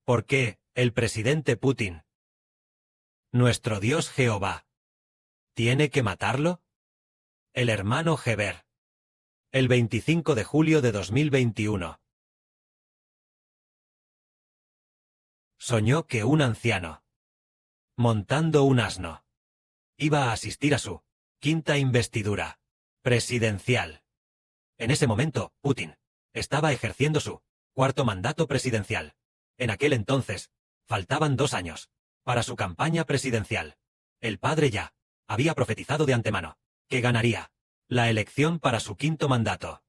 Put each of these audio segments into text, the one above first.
¿Por qué, el presidente Putin, nuestro Dios Jehová, tiene que matarlo? El hermano Heber. El 25 de julio de 2021. Soñó que un anciano, montando un asno, iba a asistir a su quinta investidura presidencial. En ese momento, Putin estaba ejerciendo su cuarto mandato presidencial. En aquel entonces, faltaban 2 años para su campaña presidencial. El padre ya había profetizado de antemano que ganaría la elección para su quinto mandato.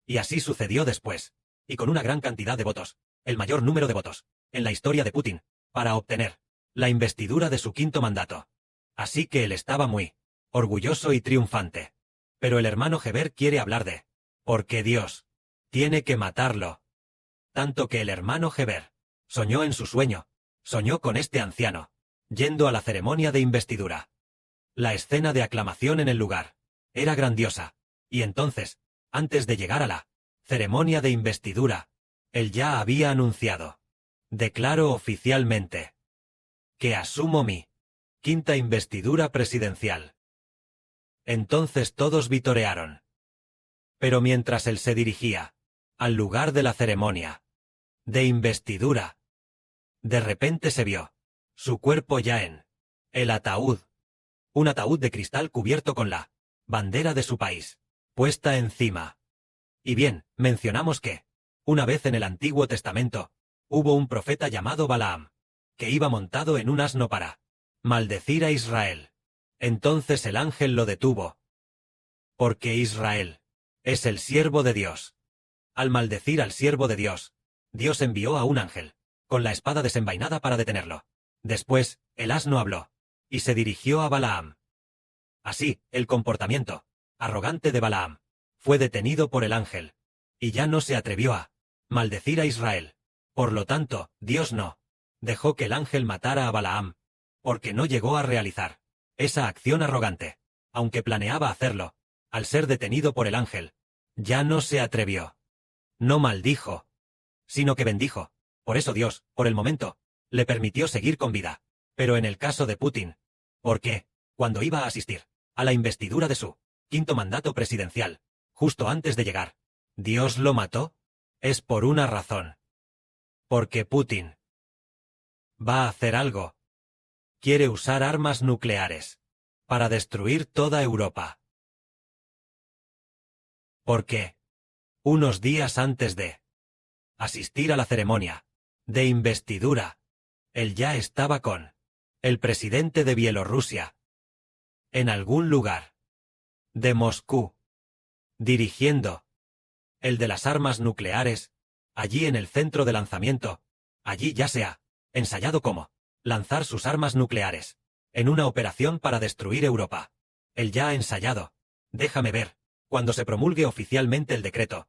Y así sucedió después, y con una gran cantidad de votos, el mayor número de votos en la historia de Putin, para obtener la investidura de su quinto mandato. Así que él estaba muy orgulloso y triunfante. Pero el hermano Heber quiere hablar de ¿por qué Dios tiene que matarlo? Tanto que el hermano Heber soñó en su sueño, soñó con este anciano, yendo a la ceremonia de investidura. La escena de aclamación en el lugar era grandiosa, y entonces, antes de llegar a la ceremonia de investidura, él ya había anunciado: declaro oficialmente que asumo mi quinta investidura presidencial. Entonces todos vitorearon. Pero mientras él se dirigía al lugar de la ceremonia de investidura, de repente se vio su cuerpo ya en el ataúd, un ataúd de cristal cubierto con la bandera de su país puesta encima. Y bien, mencionamos que, una vez en el Antiguo Testamento, hubo un profeta llamado Balaam, que iba montado en un asno para maldecir a Israel. Entonces el ángel lo detuvo. Porque Israel es el siervo de Dios. Al maldecir al siervo de Dios, Dios envió a un ángel, con la espada desenvainada para detenerlo. Después, el asno habló, y se dirigió a Balaam. Así, el comportamiento arrogante de Balaam fue detenido por el ángel, y ya no se atrevió a maldecir a Israel. Por lo tanto, Dios no dejó que el ángel matara a Balaam, porque no llegó a realizar esa acción arrogante. Aunque planeaba hacerlo, al ser detenido por el ángel, ya no se atrevió. No maldijo, sino que bendijo. Por eso Dios, por el momento, le permitió seguir con vida. Pero en el caso de Putin, ¿por qué? Cuando iba a asistir a la investidura de su quinto mandato presidencial, justo antes de llegar, ¿Dios lo mató? Es por una razón. Porque Putin va a hacer algo. Quiere usar armas nucleares para destruir toda Europa. ¿Por qué? Unos días antes de asistir a la ceremonia de investidura, él ya estaba con el presidente de Bielorrusia en algún lugar de Moscú, dirigiendo el de las armas nucleares, allí en el centro de lanzamiento. Allí ya se ha ensayado cómo lanzar sus armas nucleares en una operación para destruir Europa. Él ya ha ensayado. Déjame ver, cuando se promulgue oficialmente el decreto,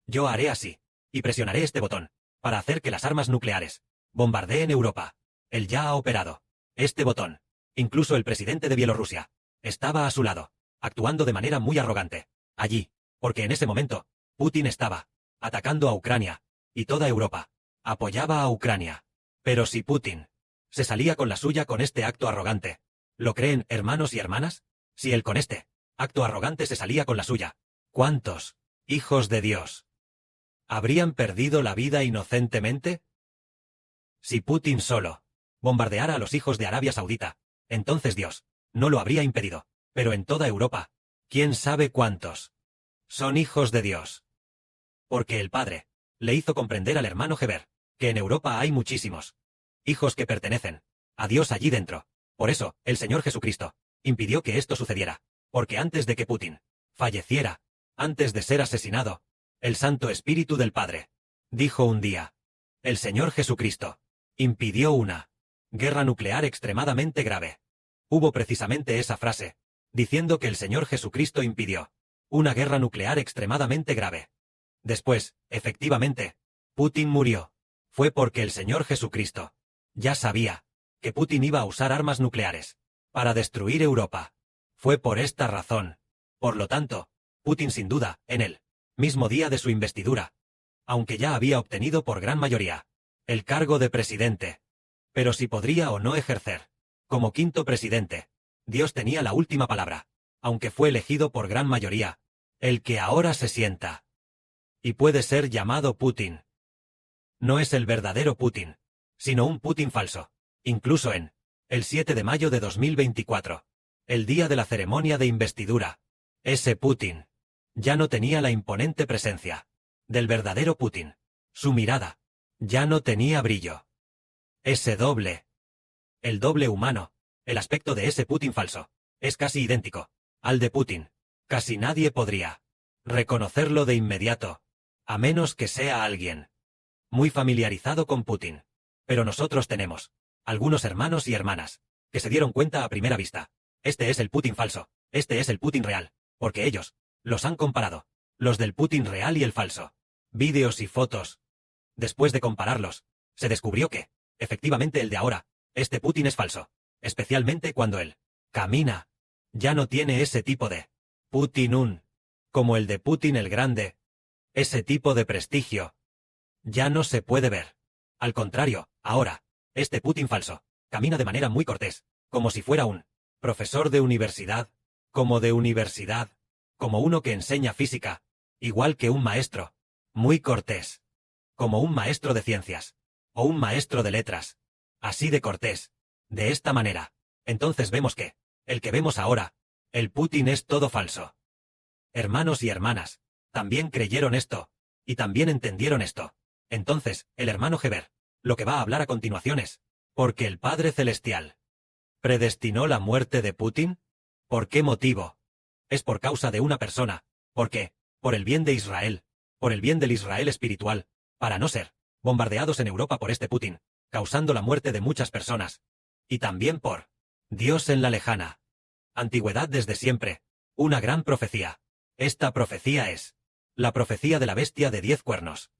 yo haré así, y presionaré este botón, para hacer que las armas nucleares bombardeen Europa. Él ya ha operado este botón. Incluso el presidente de Bielorrusia estaba a su lado, actuando de manera muy arrogante, allí, porque en ese momento, Putin estaba atacando a Ucrania, y toda Europa apoyaba a Ucrania. Pero si Putin se salía con la suya con este acto arrogante, ¿lo creen, hermanos y hermanas? Si él con este acto arrogante se salía con la suya, ¿cuántos hijos de Dios habrían perdido la vida inocentemente? Si Putin solo bombardeara a los hijos de Arabia Saudita, entonces Dios no lo habría impedido. Pero en toda Europa, ¿quién sabe cuántos son hijos de Dios? Porque el Padre le hizo comprender al hermano Heber que en Europa hay muchísimos hijos que pertenecen a Dios allí dentro. Por eso, el Señor Jesucristo impidió que esto sucediera, porque antes de que Putin falleciera, antes de ser asesinado, el Santo Espíritu del Padre dijo un día: el Señor Jesucristo impidió una guerra nuclear extremadamente grave. Hubo precisamente esa frase, diciendo que el Señor Jesucristo impidió una guerra nuclear extremadamente grave. Después, efectivamente, Putin murió. Fue porque el Señor Jesucristo ya sabía que Putin iba a usar armas nucleares para destruir Europa. Fue por esta razón. Por lo tanto, Putin sin duda, en el mismo día de su investidura, aunque ya había obtenido por gran mayoría el cargo de presidente. Pero si podría o no ejercer. Como quinto presidente, Dios tenía la última palabra, aunque fue elegido por gran mayoría, el que ahora se sienta. Y puede ser llamado Putin. No es el verdadero Putin, sino un Putin falso, incluso el 7 de mayo de 2024, el día de la ceremonia de investidura. Ese Putin ya no tenía la imponente presencia del verdadero Putin. Su mirada ya no tenía brillo. Ese doble, el doble humano, el aspecto de ese Putin falso, es casi idéntico al de Putin. Casi nadie podría reconocerlo de inmediato, a menos que sea alguien muy familiarizado con Putin. Pero nosotros tenemos algunos hermanos y hermanas que se dieron cuenta a primera vista. Este es el Putin falso, este es el Putin real, porque ellos los han comparado, los del Putin real y el falso. Vídeos y fotos. Después de compararlos, se descubrió que, efectivamente el de ahora, este Putin es falso, especialmente cuando él camina. Ya no tiene ese tipo de Putin como el de Putin el Grande. Ese tipo de prestigio ya no se puede ver. Al contrario, ahora, este Putin falso camina de manera muy cortés, como si fuera un profesor de universidad, como uno que enseña física, igual que un maestro, muy cortés, como un maestro de ciencias, o un maestro de letras, así de cortés, de esta manera. Entonces vemos que, el que vemos ahora, el Putin es todo falso. Hermanos y hermanas, también creyeron esto, y también entendieron esto. Entonces, el hermano Heber, lo que va a hablar a continuación es, ¿porque el Padre Celestial predestinó la muerte de Putin? ¿Por qué motivo? Es por causa de una persona. ¿Por qué? Por el bien de Israel, por el bien del Israel espiritual, para no ser bombardeados en Europa por este Putin, causando la muerte de muchas personas. Y también por Dios en la lejana antigüedad desde siempre, una gran profecía. Esta profecía es la profecía de la bestia de 10 cuernos.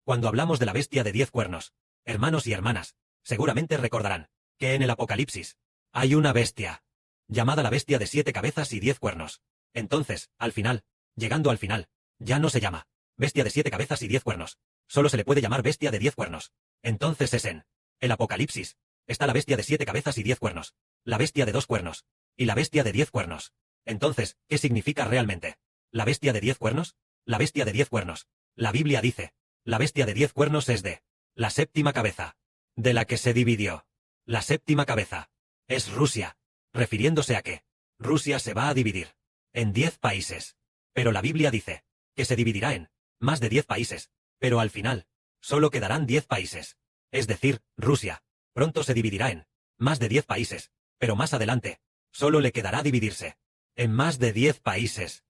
Cuando hablamos de la bestia de 10 cuernos, hermanos y hermanas, seguramente recordarán que en el Apocalipsis hay una bestia llamada la bestia de 7 cabezas y 10 cuernos. Entonces, al final, llegando al final, ya no se llama bestia de 7 cabezas y 10 cuernos, solo se le puede llamar bestia de 10 cuernos. Entonces es en el Apocalipsis está la bestia de 7 cabezas y 10 cuernos, la bestia de 2 cuernos, y la bestia de 10 cuernos. Entonces, ¿qué significa realmente la bestia de 10 cuernos? La bestia de 10 cuernos. La Biblia dice, la bestia de 10 cuernos es de la séptima cabeza, de la que se dividió. La séptima cabeza es Rusia, refiriéndose a que Rusia se va a dividir en 10 países. Pero la Biblia dice que se dividirá en más de 10 países, pero al final, solo quedarán 10 países. Es decir, Rusia pronto se dividirá en más de 10 países, pero más adelante, solo le quedará dividirse en más de 10 países.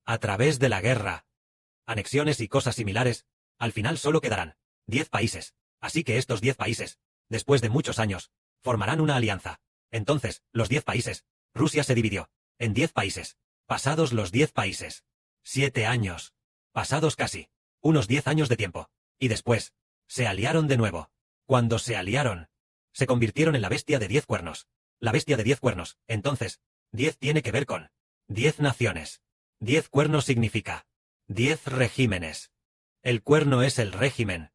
A través de la guerra, anexiones y cosas similares, al final solo quedarán 10 países. Así que estos 10 países, después de muchos años, formarán una alianza. Entonces, los 10 países, Rusia se dividió en 10 países. Pasados los 10 países, 7 años, pasados casi unos 10 años de tiempo, y después, se aliaron de nuevo. Cuando se aliaron, se convirtieron en la bestia de 10 cuernos. La bestia de 10 cuernos. Entonces, 10 tiene que ver con 10 naciones. 10 cuernos significa 10 regímenes. El cuerno es el régimen.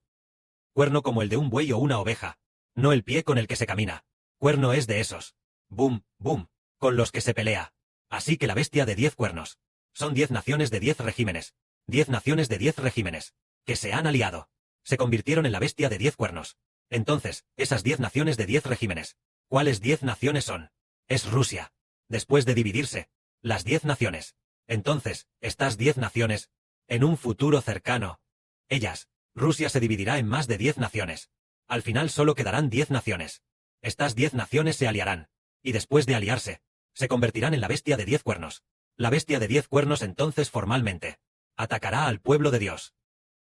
Cuerno como el de un buey o una oveja, no el pie con el que se camina. Cuerno es de esos. Boom, boom, con los que se pelea. Así que la bestia de 10 cuernos son 10 naciones de 10 regímenes. 10 naciones de 10 regímenes que se han aliado. Se convirtieron en la bestia de 10 cuernos. Entonces, esas 10 naciones de 10 regímenes, ¿cuáles 10 naciones son? Es Rusia. Después de dividirse, las 10 naciones. Entonces, estas 10 naciones, en un futuro cercano, ellas, Rusia se dividirá en más de 10 naciones. Al final solo quedarán 10 naciones. Estas 10 naciones se aliarán, y después de aliarse, se convertirán en la bestia de 10 cuernos. La bestia de 10 cuernos entonces formalmente atacará al pueblo de Dios.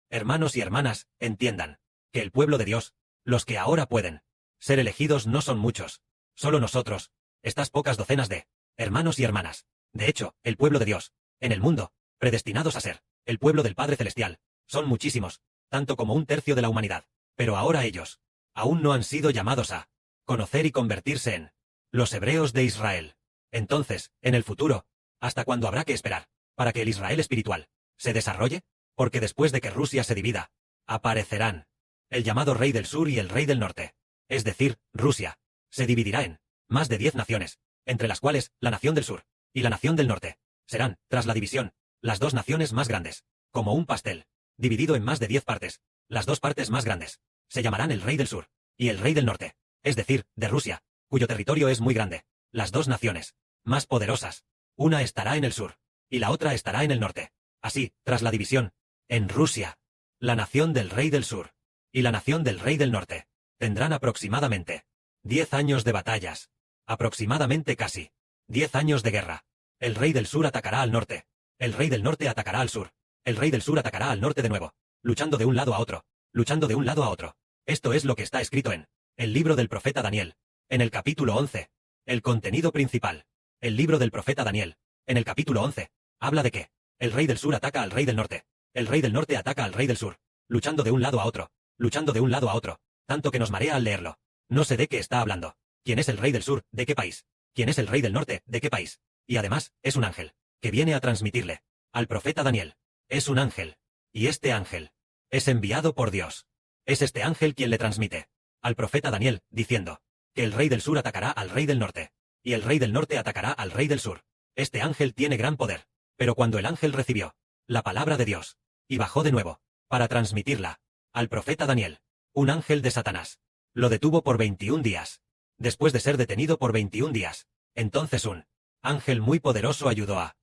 Hermanos y hermanas, entiendan que el pueblo de Dios, los que ahora pueden ser elegidos no son muchos, solo nosotros, estas pocas docenas de hermanos y hermanas. De hecho, el pueblo de Dios, en el mundo, predestinados a ser el pueblo del Padre Celestial, son muchísimos, tanto como un tercio de la humanidad. Pero ahora ellos aún no han sido llamados a conocer y convertirse en los hebreos de Israel. Entonces, en el futuro, ¿hasta cuándo habrá que esperar para que el Israel espiritual se desarrolle? Porque después de que Rusia se divida, aparecerán El llamado rey del sur y el rey del norte, es decir, Rusia, se dividirá en más de 10 naciones, entre las cuales la nación del sur y la nación del norte serán, tras la división, las dos naciones más grandes, como un pastel, dividido en más de 10 partes. Las dos partes más grandes se llamarán el rey del sur y el rey del norte, es decir, de Rusia, cuyo territorio es muy grande. Las dos naciones más poderosas, una estará en el sur y la otra estará en el norte. Así, tras la división, en Rusia, la nación del rey del sur y la nación del rey del norte tendrán aproximadamente 10 años de batallas, aproximadamente casi 10 años de guerra. El rey del sur atacará al norte, el rey del norte atacará al sur, el rey del sur atacará al norte de nuevo, luchando de un lado a otro, luchando de un lado a otro. Esto es lo que está escrito en el libro del profeta Daniel, en el capítulo 11. El contenido principal. El libro del profeta Daniel, en el capítulo 11, habla de que el rey del sur ataca al rey del norte, el rey del norte ataca al rey del sur, luchando de un lado a otro, luchando de un lado a otro, tanto que nos marea al leerlo. No sé de qué está hablando. ¿Quién es el rey del sur? ¿De qué país? ¿Quién es el rey del norte? ¿De qué país? Y además, es un ángel, que viene a transmitirle al profeta Daniel. Es un ángel. Y este ángel es enviado por Dios. Es este ángel quien le transmite al profeta Daniel, diciendo que el rey del sur atacará al rey del norte, y el rey del norte atacará al rey del sur. Este ángel tiene gran poder, pero cuando el ángel recibió la palabra de Dios, y bajó de nuevo, para transmitirla al profeta Daniel, un ángel de Satanás lo detuvo por 21 días. Después de ser detenido por 21 días, entonces un ángel muy poderoso ayudó a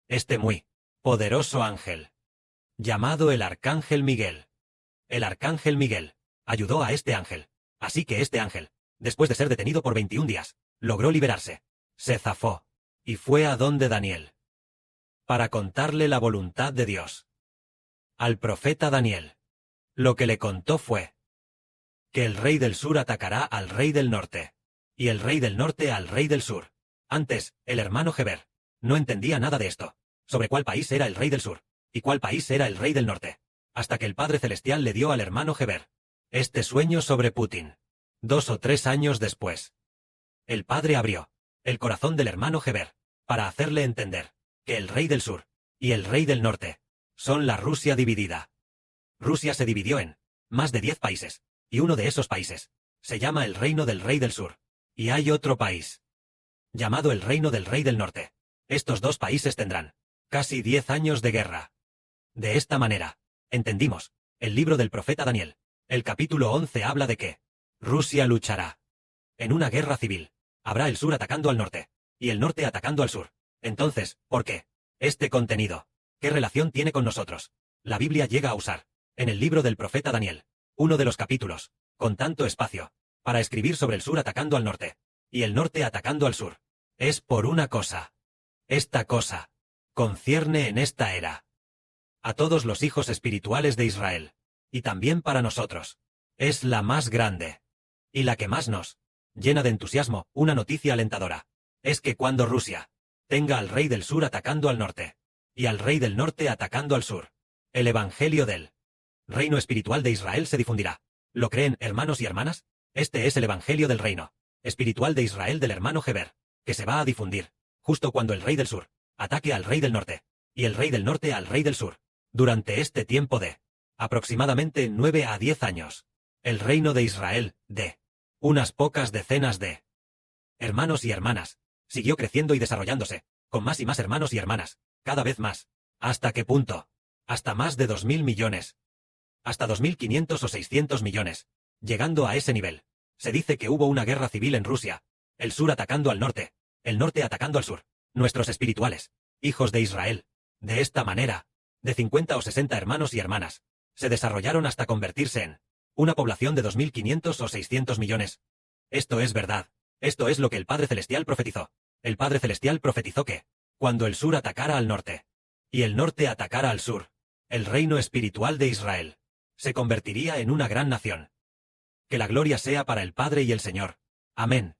este muy poderoso ángel, llamado el Arcángel Miguel. El Arcángel Miguel ayudó a este ángel, así que este ángel, después de ser detenido por 21 días, logró liberarse, se zafó, y fue a donde Daniel, para contarle la voluntad de Dios. Al profeta Daniel, lo que le contó fue que el rey del sur atacará al rey del norte, y el rey del norte al rey del sur. Antes, el hermano Heber no entendía nada de esto, sobre cuál país era el rey del sur, y cuál país era el rey del norte, hasta que el Padre Celestial le dio al hermano Heber este sueño sobre Putin. 2 o 3 años después, el Padre abrió el corazón del hermano Heber para hacerle entender que el rey del sur y el rey del norte son la Rusia dividida. Rusia se dividió en más de 10 países, y uno de esos países se llama el reino del rey del sur, y hay otro país llamado el reino del rey del norte. Estos dos países tendrán casi 10 años de guerra. De esta manera, entendimos el libro del profeta Daniel. El capítulo 11 habla de que Rusia luchará en una guerra civil. Habrá el sur atacando al norte, y el norte atacando al sur. Entonces, ¿por qué? Este contenido, ¿qué relación tiene con nosotros? La Biblia llega a usar, en el libro del profeta Daniel, uno de los capítulos, con tanto espacio, para escribir sobre el sur atacando al norte, y el norte atacando al sur. Es por una cosa. Esta cosa concierne en esta era a todos los hijos espirituales de Israel, y también para nosotros. Es la más grande, y la que más nos llena de entusiasmo. Una noticia alentadora es que cuando Rusia tenga al rey del sur atacando al norte, y al rey del norte atacando al sur, el evangelio del reino espiritual de Israel se difundirá. ¿Lo creen, hermanos y hermanas? Este es el evangelio del reino espiritual de Israel del hermano Heber, que se va a difundir justo cuando el rey del sur ataque al rey del norte, y el rey del norte al rey del sur. Durante este tiempo de aproximadamente 9 a 10 años, el reino de Israel, de unas pocas decenas de hermanos y hermanas, siguió creciendo y desarrollándose, con más y más hermanos y hermanas, cada vez más. ¿Hasta qué punto? Hasta más de 2.000 millones. Hasta 2.500 o 600 millones. Llegando a ese nivel, se dice que hubo una guerra civil en Rusia, el sur atacando al norte, el norte atacando al sur. Nuestros espirituales, hijos de Israel, de esta manera, de 50 o 60 hermanos y hermanas, se desarrollaron hasta convertirse en una población de 2.500 o 600 millones. Esto es verdad. Esto es lo que el Padre Celestial profetizó. El Padre Celestial profetizó que, cuando el sur atacara al norte, y el norte atacara al sur, el reino espiritual de Israel se convertiría en una gran nación. Que la gloria sea para el Padre y el Señor. Amén.